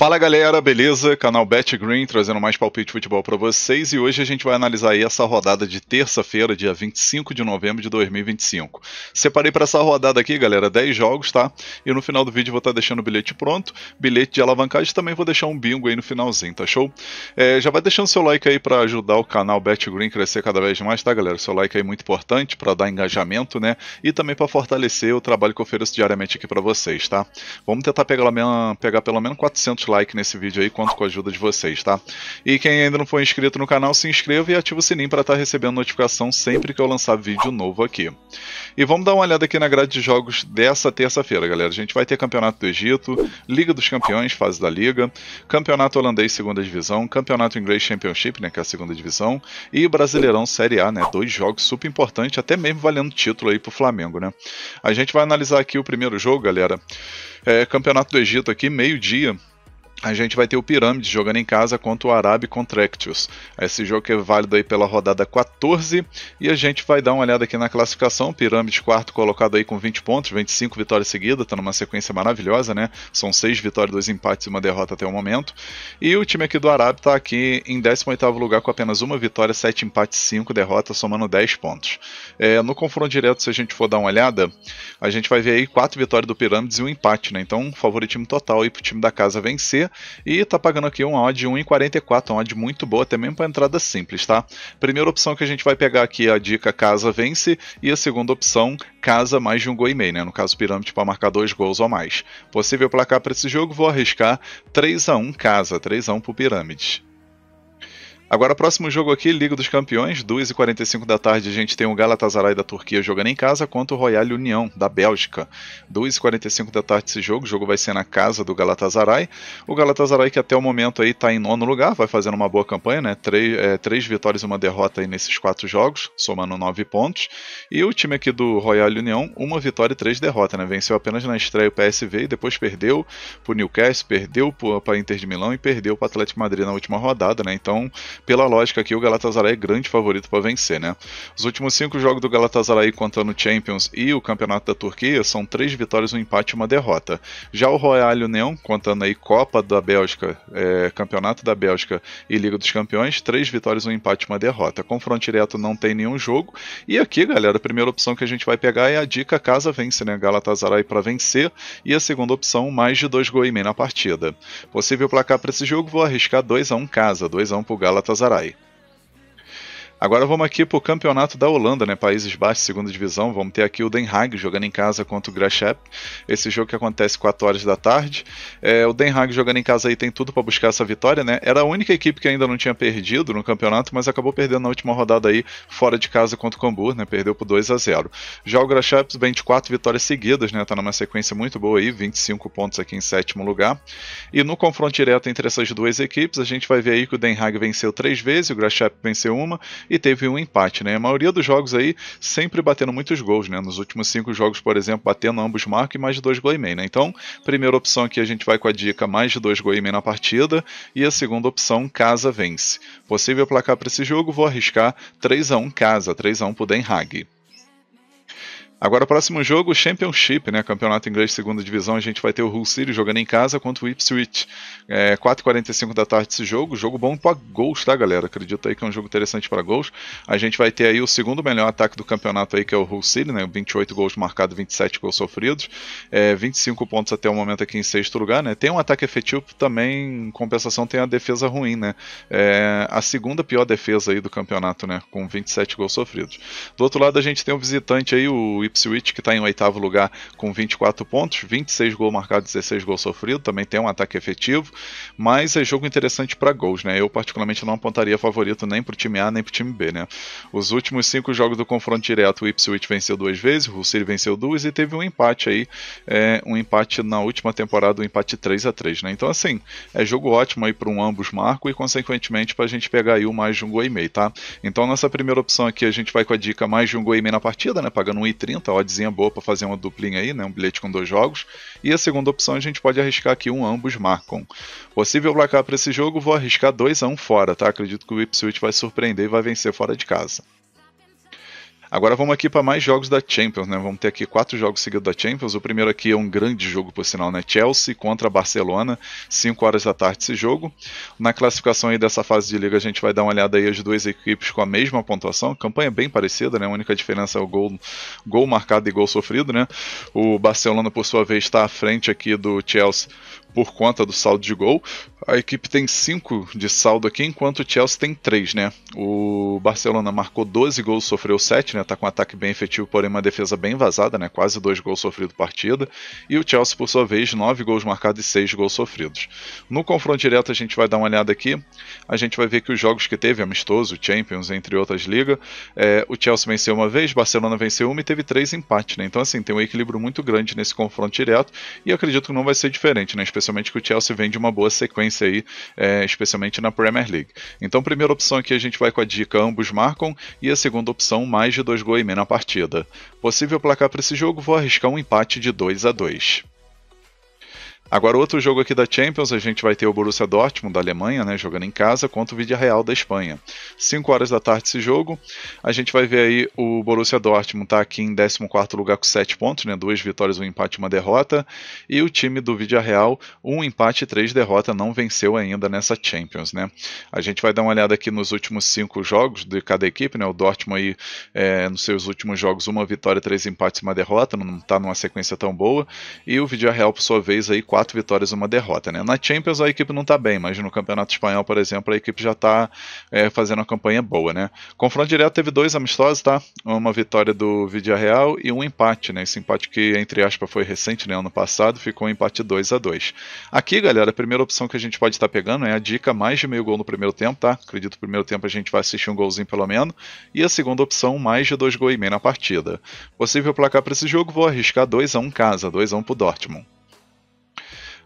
Fala galera, beleza? Canal Bet Green trazendo mais palpite de futebol para vocês e hoje a gente vai analisar aí essa rodada de terça-feira, dia 25 de novembro de 2025. Separei para essa rodada aqui, galera, 10 jogos, tá? E no final do vídeo vou estar deixando o bilhete pronto, bilhete de alavancagem, também vou deixar um bingo aí no finalzinho, tá show? Já vai deixando seu like aí para ajudar o canal Bet Green a crescer cada vez mais, tá galera? Seu like aí é muito importante para dar engajamento, né? E também para fortalecer o trabalho que eu ofereço diariamente aqui para vocês, tá? Vamos tentar pegar pelo menos 400 like nesse vídeo aí, conto com a ajuda de vocês, tá? E quem ainda não for inscrito no canal, se inscreva e ativa o sininho para estar recebendo notificação sempre que eu lançar vídeo novo aqui. E vamos dar uma olhada aqui na grade de jogos dessa terça-feira, galera. A gente vai ter Campeonato do Egito, Liga dos Campeões, fase da Liga, Campeonato Holandês, segunda divisão, Campeonato Inglês Championship, né, que é a segunda divisão, e Brasileirão Série A, né, 2 jogos super importantes, até mesmo valendo título aí pro Flamengo, né. A gente vai analisar aqui o primeiro jogo, galera. Campeonato do Egito aqui, meio-dia. A gente vai ter o Pirâmides jogando em casa contra o Arabi Contractios. Esse jogo que é válido aí pela rodada 14. E a gente vai dar uma olhada aqui na classificação. Pirâmides quarto colocado aí com 20 pontos, 25 vitórias seguidas. Tá numa sequência maravilhosa, né? São 6 vitórias, 2 empates e 1 derrota até o momento. E o time aqui do Arabi tá aqui em 18º lugar com apenas 1 vitória, 7 empates e 5 derrotas, somando 10 pontos. No confronto direto, se a gente for dar uma olhada, a gente vai ver aí 4 vitórias do Pirâmides e 1 empate, né? Então, favoritismo total aí pro time da casa vencer. E tá pagando aqui uma odd de 1,44, uma odd muito boa, até mesmo para entrada simples, tá? Primeira opção que a gente vai pegar aqui é a dica casa vence, e a segunda opção, casa mais de 1 gol e meio, né? No caso, Pirâmide para marcar 2 gols ou mais. Possível placar para esse jogo, vou arriscar 3-1 casa, 3-1 pro Pirâmide. Agora, próximo jogo aqui, Liga dos Campeões, 2h45 da tarde, a gente tem o Galatasaray da Turquia jogando em casa contra o Royal Union da Bélgica. 2h45 da tarde esse jogo, o jogo vai ser na casa do Galatasaray. O Galatasaray que até o momento aí está em 9º lugar, vai fazendo uma boa campanha, né? 3 vitórias e 1 derrota aí nesses 4 jogos, somando 9 pontos. E o time aqui do Royal Union, 1 vitória e 3 derrotas, né? Venceu apenas na estreia o PSV e depois perdeu para o Newcastle, perdeu para a Inter de Milão e perdeu para o Atlético de Madrid na última rodada, né? Então, pela lógica aqui, o Galatasaray é grande favorito para vencer, né? Os últimos 5 jogos do Galatasaray contando Champions e o Campeonato da Turquia são 3 vitórias, 1 empate e 1 derrota. Já o Royal Union, contando aí Copa da Bélgica, Campeonato da Bélgica e Liga dos Campeões, 3 vitórias, 1 empate e 1 derrota. Confronto direto não tem nenhum jogo. E aqui, galera, a primeira opção que a gente vai pegar é a dica casa vence, né? Galatasaray para vencer. E a segunda opção, mais de 2 gols e meio na partida. Possível placar para esse jogo, vou arriscar 2-1 casa, 2-1 pro Galatasaray. Agora vamos aqui para o campeonato da Holanda, né? Países Baixos, segunda divisão. Vamos ter aqui o Den Haag jogando em casa contra o Graafschap. Esse jogo que acontece 4 horas da tarde. O Den Haag jogando em casa aí tem tudo para buscar essa vitória, né? Era a única equipe que ainda não tinha perdido no campeonato, mas acabou perdendo na última rodada aí, fora de casa contra o Cambuur, né? Perdeu por 2-0. Já o Graafschap vem de 4 vitórias seguidas, né? Tá numa sequência muito boa aí, 25 pontos aqui em 7º lugar. E no confronto direto entre essas duas equipes, a gente vai ver aí que o Den Haag venceu 3 vezes, o Graafschap venceu 1 e teve um empate, né? A maioria dos jogos aí sempre batendo muitos gols, né? Nos últimos 5 jogos, por exemplo, batendo ambos marcam e mais de 2 gols e meio, né? Então, primeira opção aqui a gente vai com a dica mais de 2 gols e meio na partida e a segunda opção, casa vence. Possível placar para esse jogo, vou arriscar 3-1 casa, 3-1 pro Den Haag. Agora, o próximo jogo, Championship, né? Campeonato Inglês segunda divisão, a gente vai ter o Hull City jogando em casa contra o Ipswich. 4h45 da tarde esse jogo bom para gols, tá, galera? Acredito aí que é um jogo interessante para gols. A gente vai ter aí o segundo melhor ataque do campeonato aí, que é o Hull City, né? 28 gols marcados, 27 gols sofridos. 25 pontos até o momento aqui em 6º lugar, né? Tem um ataque efetivo também, em compensação tem a defesa ruim, né? A segunda pior defesa aí do campeonato, né? Com 27 gols sofridos. Do outro lado a gente tem o visitante aí, o Ipswich, que está em 8º lugar com 24 pontos, 26 gols marcados, 16 gols sofridos, também tem um ataque efetivo, mas é jogo interessante para gols, né? Eu particularmente não apontaria favorito nem para o time A nem para o time B, né? Os últimos 5 jogos do confronto direto, o Ipswich venceu 2 vezes, o Hull City venceu 2 e teve um empate aí, um empate na última temporada, um empate 3-3, né? Então assim, é jogo ótimo aí para um ambos marcam e consequentemente para a gente pegar aí o mais de 1 gol e meio, tá? Então nessa primeira opção aqui a gente vai com a dica mais de 1 gol e meio na partida, né? Pagando 1,30, oddzinha boa para fazer uma duplinha aí, né? Um bilhete com 2 jogos. E a segunda opção a gente pode arriscar aqui um ambos marcam. Possível placar para esse jogo, vou arriscar 2-1 fora, tá? Acredito que o Ipswich vai surpreender e vai vencer fora de casa. Agora vamos aqui para mais jogos da Champions, né? Vamos ter aqui 4 jogos seguidos da Champions. O primeiro aqui é um grande jogo, por sinal, né? Chelsea contra Barcelona, 5 horas da tarde esse jogo. Na classificação aí dessa fase de liga, a gente vai dar uma olhada aí as duas equipes com a mesma pontuação. Campanha bem parecida, né? A única diferença é o gol marcado e gol sofrido, né? O Barcelona, por sua vez, está à frente aqui do Chelsea por conta do saldo de gol. A equipe tem 5 de saldo aqui, enquanto o Chelsea tem 3, né? O Barcelona marcou 12 gols, sofreu 7, né? Tá com um ataque bem efetivo, porém uma defesa bem vazada, né? Quase 2 gols sofridos por partida. E o Chelsea, por sua vez, 9 gols marcados e 6 gols sofridos. No confronto direto, a gente vai dar uma olhada aqui. A gente vai ver que os jogos que teve, amistoso, Champions, entre outras ligas, o Chelsea venceu uma vez, Barcelona venceu uma e teve 3 empates, né? Então, assim, tem um equilíbrio muito grande nesse confronto direto e acredito que não vai ser diferente, né? Especialmente que o Chelsea vem de uma boa sequência aí, especialmente na Premier League. Então, primeira opção aqui a gente vai com a dica ambos marcam e a segunda opção mais de 2 gols e meio na partida. Possível placar para esse jogo, vou arriscar um empate de 2-2. Agora, outro jogo aqui da Champions, a gente vai ter o Borussia Dortmund da Alemanha, né, jogando em casa, contra o Villarreal da Espanha. 5 horas da tarde esse jogo. A gente vai ver aí o Borussia Dortmund tá aqui em 14º lugar com 7 pontos, né, 2 vitórias, 1 empate e 1 derrota. E o time do Villarreal, 1 empate e 3 derrotas, não venceu ainda nessa Champions, né. A gente vai dar uma olhada aqui nos últimos 5 jogos de cada equipe, né, o Dortmund aí, nos seus últimos jogos, 1 vitória, 3 empates e 1 derrota, não está numa sequência tão boa. E o Villarreal, por sua vez, aí 4 vitórias e 1 derrota, né? Na Champions a equipe não está bem, mas no Campeonato Espanhol, por exemplo, a equipe já está fazendo uma campanha boa, né? Confronto direto teve 2 amistosos, tá? Uma vitória do Villarreal e um empate, né? Esse empate que, entre aspas, foi recente, né? Ano passado, ficou um empate 2-2. Aqui, galera, a primeira opção que a gente pode estar pegando é a dica mais de meio gol no primeiro tempo, tá? Acredito que no primeiro tempo a gente vai assistir um golzinho pelo menos. E a segunda opção, mais de 2 gols e meio na partida. Possível placar para esse jogo, vou arriscar 2-1 casa, 2-1 pro Dortmund.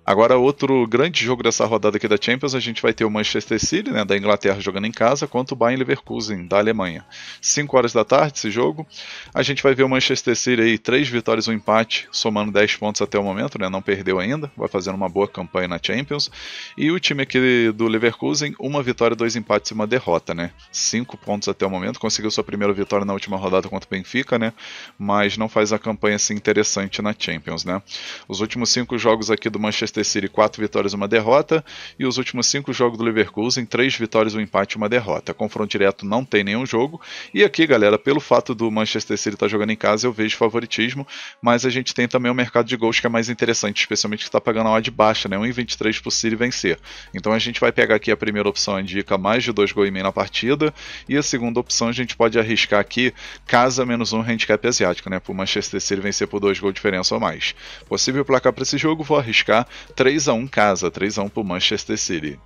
Agora, outro grande jogo dessa rodada aqui da Champions, a gente vai ter o Manchester City, né, da Inglaterra, jogando em casa, contra o Bayer Leverkusen, da Alemanha. 5 horas da tarde esse jogo. A gente vai ver o Manchester City aí, 3 vitórias e 1 empate, somando 10 pontos até o momento, né, não perdeu ainda, vai fazendo uma boa campanha na Champions. E o time aqui do Leverkusen, 1 vitória, 2 empates e 1 derrota, né. 5 pontos até o momento, conseguiu sua primeira vitória na última rodada contra o Benfica, né, mas não faz a campanha assim interessante na Champions, né. Os últimos 5 jogos aqui do Manchester City, 4 vitórias e 1 derrota, e os últimos 5 jogos do Leverkusen, 3 vitórias, 1 empate e 1 derrota. Confronto direto não tem nenhum jogo, e aqui, galera, pelo fato do Manchester City estar jogando em casa, eu vejo favoritismo, mas a gente tem também o mercado de gols que é mais interessante, especialmente que está pagando a odd baixa, né, 1,23 pro City vencer. Então a gente vai pegar aqui a primeira opção, indica mais de 2 gols e meio na partida, e a segunda opção a gente pode arriscar aqui, casa menos 1 handicap asiático, né, pro Manchester City vencer por 2 gols de diferença ou mais. Possível placar para esse jogo, vou arriscar 3-1 casa, 3-1 pro Manchester City.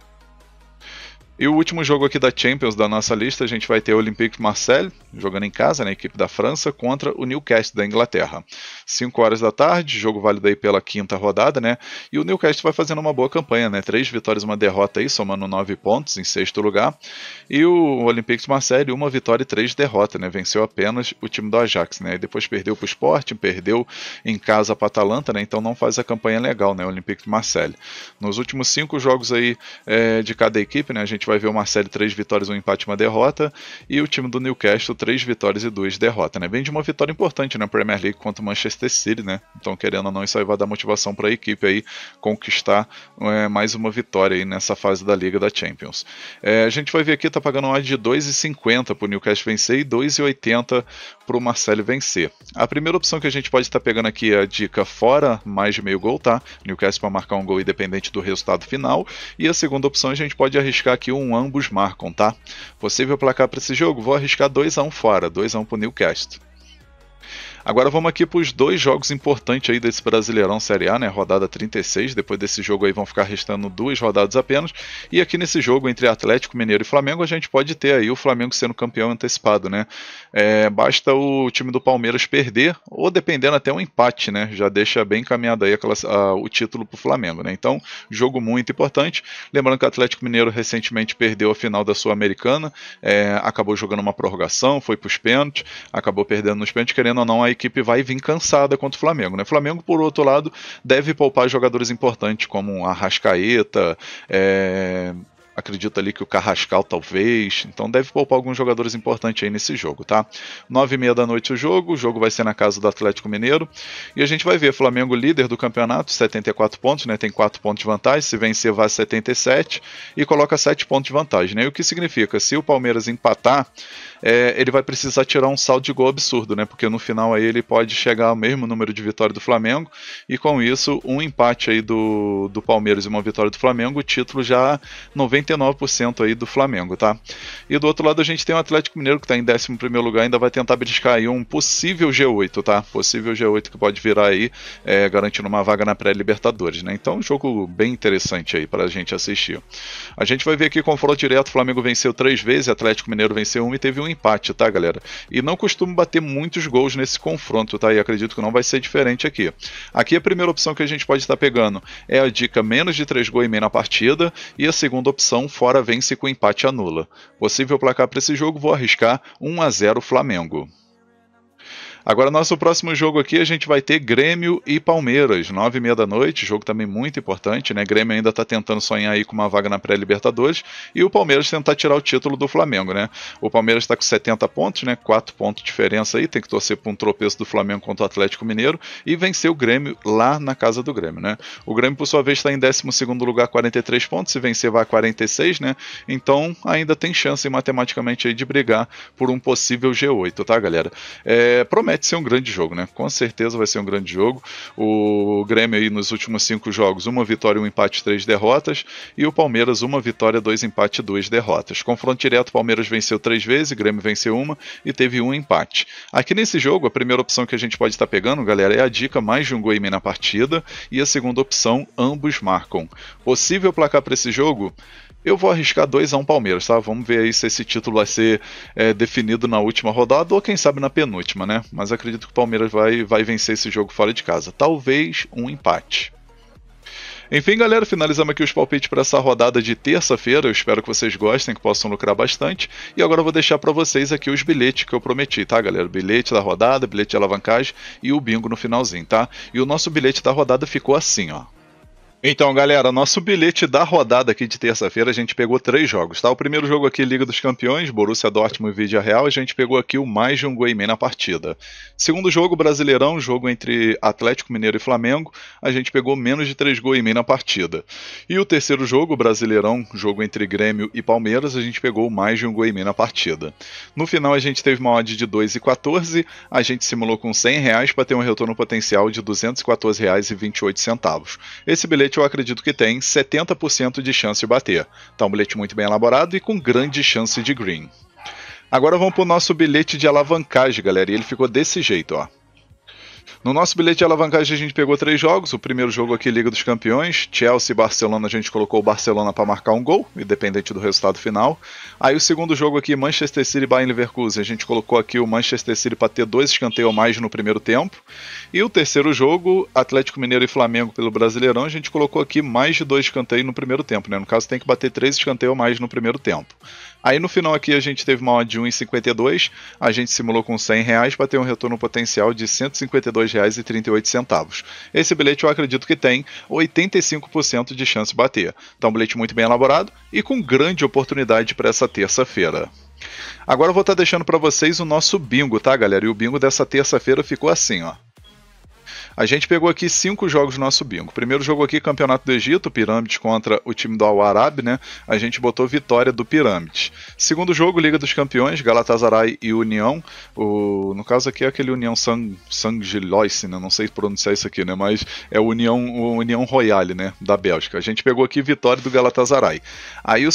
E o último jogo aqui da Champions da nossa lista, a gente vai ter o Olympique de Marseille, jogando em casa, né, equipe da França, contra o Newcastle da Inglaterra. 5 horas da tarde, jogo válido aí pela 5ª rodada, né, e o Newcastle vai fazendo uma boa campanha, né, 3 vitórias e 1 derrota aí, somando 9 pontos em 6º lugar. E o Olympique de Marseille, 1 vitória e 3 derrotas, né, venceu apenas o time do Ajax, né, e depois perdeu para o Sporting, perdeu em casa para a Atalanta, né, então não faz a campanha legal, né, o Olympique de Marseille. Nos últimos 5 jogos aí de cada equipe, né, a gente vai ver o Marseille 3 vitórias, 1 empate e 1 derrota, e o time do Newcastle 3 vitórias e 2 derrotas, né? Vem de uma vitória importante na Premier League contra o Manchester City, né? Então, querendo ou não, isso aí vai dar motivação para a equipe aí conquistar mais uma vitória aí nessa fase da Liga da Champions. A gente vai ver aqui, tá pagando uma odd de 2,50 para o Newcastle vencer e 2,80 para o Marseille vencer. A primeira opção que a gente pode estar pegando aqui é a dica fora mais de meio gol, tá? Newcastle para marcar um gol independente do resultado final, e a segunda opção a gente pode arriscar aqui um ambos marcam, tá? Possível placar para esse jogo, vou arriscar 2-1 fora, 2-1 para o Newcastle. Agora vamos aqui para os 2 jogos importantes aí desse Brasileirão Série A, né? Rodada 36, depois desse jogo aí vão ficar restando 2 rodadas apenas. E aqui nesse jogo entre Atlético Mineiro e Flamengo, a gente pode ter aí o Flamengo sendo campeão antecipado, né? Basta o time do Palmeiras perder, ou dependendo até um empate, né? Já deixa bem encaminhado aí o título para o Flamengo, né? Então, jogo muito importante. Lembrando que o Atlético Mineiro recentemente perdeu a final da Sul-Americana, acabou jogando uma prorrogação, foi para os pênaltis, acabou perdendo nos pênaltis, querendo ou não, a equipe vai vir cansada contra o Flamengo, né? O Flamengo, por outro lado, deve poupar jogadores importantes como a Arrascaeta, Acredito ali que o Carrascal talvez, então deve poupar alguns jogadores importantes aí nesse jogo, tá? 9h30 da noite o jogo vai ser na casa do Atlético Mineiro, e a gente vai ver Flamengo líder do campeonato, 74 pontos, né? Tem 4 pontos de vantagem, se vencer vai a 77 e coloca 7 pontos de vantagem, né? E o que significa? Se o Palmeiras empatar, ele vai precisar tirar um saldo de gol absurdo, né? Porque no final aí ele pode chegar ao mesmo número de vitórias do Flamengo, e com isso, um empate aí do Palmeiras e uma vitória do Flamengo, o título já 99% aí do Flamengo, tá? E do outro lado a gente tem o Atlético Mineiro que está em 11º lugar, ainda vai tentar beliscar aí um possível G8, tá? Possível G8 que pode virar aí, garantindo uma vaga na pré-Libertadores, né? Então um jogo bem interessante aí para a gente assistir. A gente vai ver aqui confronto direto, o Flamengo venceu 3 vezes, Atlético Mineiro venceu 1 e teve um empate, tá, galera? E não costumo bater muitos gols nesse confronto, tá? E acredito que não vai ser diferente aqui. Aqui a primeira opção que a gente pode estar pegando é a dica menos de 3 gols e meio na partida, e a segunda opção, fora vence com empate anula. Possível placar para esse jogo, vou arriscar 1-0 Flamengo. Agora, nosso próximo jogo aqui, a gente vai ter Grêmio e Palmeiras, 9h30 da noite, jogo também muito importante, né? Grêmio ainda está tentando sonhar aí com uma vaga na pré-Libertadores, e o Palmeiras tentar tirar o título do Flamengo, né? O Palmeiras está com 70 pontos, né? 4 pontos de diferença aí, tem que torcer para um tropeço do Flamengo contra o Atlético Mineiro, e vencer o Grêmio lá na casa do Grêmio, né? O Grêmio, por sua vez, está em 12º lugar, 43 pontos, se vencer vai a 46, né? Então, ainda tem chance matematicamente aí de brigar por um possível G8, tá, galera? Promete ser um grande jogo, né? Com certeza vai ser um grande jogo. O Grêmio aí nos últimos 5 jogos, 1 vitória, 1 empate, 3 derrotas, e o Palmeiras 1 vitória, 2 empate, 2 derrotas. Confronto direto, o Palmeiras venceu 3 vezes, o Grêmio venceu 1 e teve 1 empate. Aqui nesse jogo, a primeira opção que a gente pode estar pegando, galera, é a dica mais de um gol e meio na partida, e a segunda opção, ambos marcam. Possível placar para esse jogo? Eu vou arriscar 2-1 Palmeiras, tá? Vamos ver aí se esse título vai ser definido na última rodada ou quem sabe na penúltima, né? Mas acredito que o Palmeiras vai vencer esse jogo fora de casa. Talvez um empate. Enfim, galera, finalizamos aqui os palpites para essa rodada de terça-feira. Eu espero que vocês gostem, que possam lucrar bastante. E agora eu vou deixar para vocês aqui os bilhetes que eu prometi, tá, galera? Bilhete da rodada, bilhete de alavancagem e o bingo no finalzinho, tá? E o nosso bilhete da rodada ficou assim, ó. Então, galera, nosso bilhete da rodada aqui de terça-feira, a gente pegou 3 jogos, tá? O primeiro jogo aqui, Liga dos Campeões, Borussia Dortmund e Villarreal, a gente pegou aqui o mais de um gol e meio na partida. Segundo jogo, Brasileirão, jogo entre Atlético Mineiro e Flamengo, a gente pegou menos de 3 gols e meio na partida. E o terceiro jogo, Brasileirão, jogo entre Grêmio e Palmeiras, a gente pegou mais de um gol e meio na partida. No final, a gente teve uma odd de 2,14, a gente simulou com R$100 para ter um retorno potencial de R$214,28. Esse bilhete eu acredito que tem 70% de chance de bater. Tá um bilhete muito bem elaborado e com grande chance de green. Agora vamos para o nosso bilhete de alavancagem, galera, e ele ficou desse jeito, ó. No nosso bilhete de alavancagem a gente pegou 3 jogos, o primeiro jogo aqui Liga dos Campeões, Chelsea e Barcelona, a gente colocou o Barcelona para marcar um gol, independente do resultado final. Aí o segundo jogo aqui, Manchester City e Bayern Leverkusen, a gente colocou aqui o Manchester City para ter 2 escanteios a mais no primeiro tempo. E o terceiro jogo, Atlético Mineiro e Flamengo pelo Brasileirão, a gente colocou aqui mais de 2 escanteios no primeiro tempo, né? No caso tem que bater 3 escanteios a mais no primeiro tempo. Aí no final aqui a gente teve uma odd de 1,52, a gente simulou com R$100 para ter um retorno potencial de R$152,38. Esse bilhete eu acredito que tem 85% de chance de bater. Então um bilhete muito bem elaborado e com grande oportunidade para essa terça-feira. Agora eu vou estar deixando para vocês o nosso bingo, tá, galera? E o bingo dessa terça-feira ficou assim, ó. A gente pegou aqui 5 jogos no nosso bingo. Primeiro jogo aqui, Campeonato do Egito, Pirâmides contra o time do Al-Arabi, né? A gente botou vitória do Pirâmides. Segundo jogo, Liga dos Campeões, Galatasaray e União. No caso aqui é aquele União Saint-Gilloise, né? Não sei pronunciar isso aqui, né? Mas é o União Royale, né? Da Bélgica. A gente pegou aqui vitória do Galatasaray. Aí o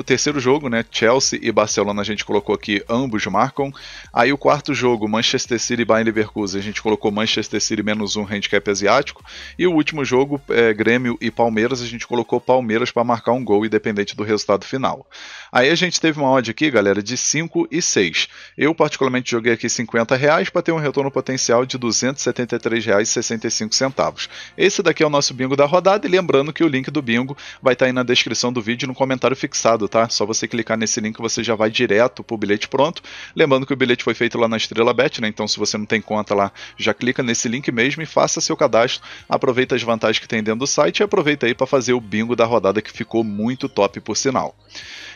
terceiro jogo, né? Chelsea e Barcelona, a gente colocou aqui ambos marcam. Aí o quarto jogo, Manchester City e Bayern Leverkusen, a gente colocou Manchester City menos um handicap asiático, e o último jogo, Grêmio e Palmeiras, a gente colocou Palmeiras para marcar um gol independente do resultado final. Aí a gente teve uma odd aqui, galera, de 5 e 6. Eu particularmente joguei aqui R$50 para ter um retorno potencial de R$273,65. Esse daqui é o nosso bingo da rodada, e lembrando que o link do bingo vai estar aí na descrição do vídeo no comentário fixado, tá? Só você clicar nesse link você já vai direto pro bilhete pronto. Lembrando que o bilhete foi feito lá na Estrela Bet, né? Então se você não tem conta lá, já clica nesse link mesmo e faça seu cadastro. Aproveita as vantagens que tem dentro do site e aproveita aí para fazer o bingo da rodada, que ficou muito top por sinal.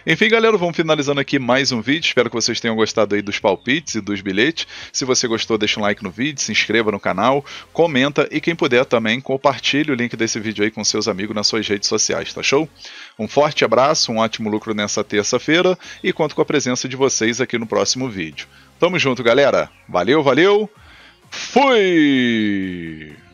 Enfim, galera, vamos finalizando aqui mais um vídeo. Espero que vocês tenham gostado aí dos palpites e dos bilhetes. Se você gostou, deixa um like no vídeo, se inscreva no canal, comenta e quem puder também compartilhe o link desse vídeo aí com seus amigos nas suas redes sociais, tá show? Um forte abraço, um ótimo lucro nessa terça-feira e conto com a presença de vocês aqui no próximo vídeo. Tamo junto, galera. Valeu, valeu. Fui!